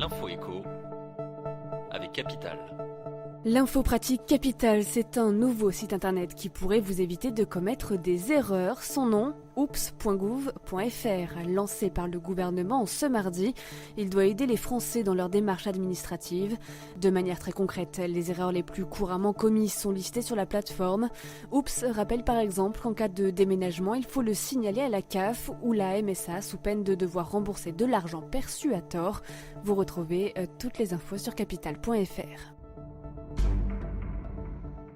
L'info écho avec Capital. L'info pratique Capital, c'est un nouveau site internet qui pourrait vous éviter de commettre des erreurs. Son nom, oops.gouv.fr, lancé par le gouvernement ce mardi. Il doit aider les Français dans leurs démarches administratives. De manière très concrète, les erreurs les plus couramment commises sont listées sur la plateforme. Oops rappelle par exemple qu'en cas de déménagement, il faut le signaler à la CAF ou la MSA sous peine de devoir rembourser de l'argent perçu à tort. Vous retrouvez toutes les infos sur capital.fr.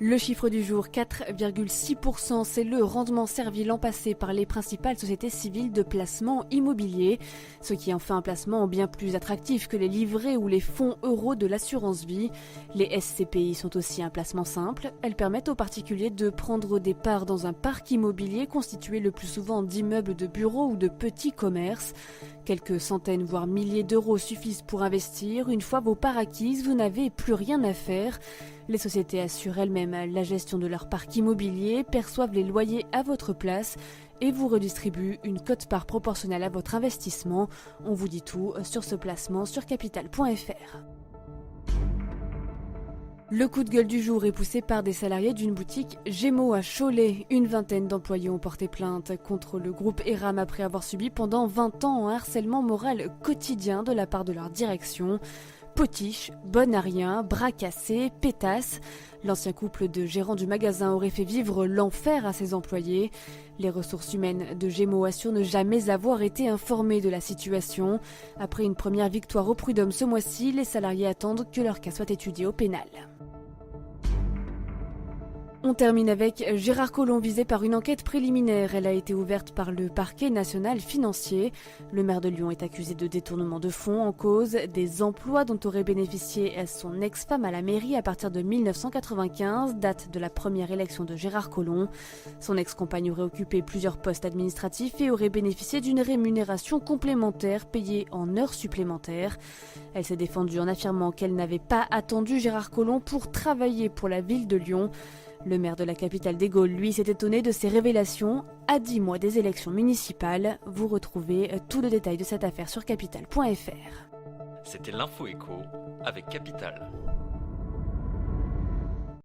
Le chiffre du jour, 4,6%, c'est le rendement servi l'an passé par les principales sociétés civiles de placement immobilier, ce qui en fait un placement bien plus attractif que les livrets ou les fonds euros de l'assurance vie. Les SCPI sont aussi un placement simple. Elles permettent aux particuliers de prendre des parts dans un parc immobilier constitué le plus souvent d'immeubles de bureaux ou de petits commerces. Quelques centaines voire milliers d'euros suffisent pour investir. Une fois vos parts acquises, vous n'avez plus rien à faire. Les sociétés assurent elles-mêmes la gestion de leur parc immobilier, perçoivent les loyers à votre place et vous redistribuent une quote-part proportionnelle à votre investissement. On vous dit tout sur ce placement sur capital.fr. Le coup de gueule du jour est poussé par des salariés d'une boutique Gémeaux à Cholet. Une vingtaine d'employés ont porté plainte contre le groupe Eram après avoir subi pendant 20 ans un harcèlement moral quotidien de la part de leur direction. Potiche, bonne à rien, bras cassés, pétasse. L'ancien couple de gérants du magasin aurait fait vivre l'enfer à ses employés. Les ressources humaines de Gémeaux assurent ne jamais avoir été informés de la situation. Après une première victoire au prud'homme ce mois-ci, les salariés attendent que leur cas soit étudié au pénal. On termine avec Gérard Collomb visé par une enquête préliminaire. Elle a été ouverte par le parquet national financier. Le maire de Lyon est accusé de détournement de fonds en cause des emplois dont aurait bénéficié son ex-femme à la mairie à partir de 1995, date de la première élection de Gérard Collomb. Son ex-compagne aurait occupé plusieurs postes administratifs et aurait bénéficié d'une rémunération complémentaire payée en heures supplémentaires. Elle s'est défendue en affirmant qu'elle n'avait pas attendu Gérard Collomb pour travailler pour la ville de Lyon. Le maire de la capitale des Gaules, lui, s'est étonné de ces révélations. À 10 mois des élections municipales, vous retrouvez tout le détail de cette affaire sur capital.fr. C'était l'info écho avec Capital.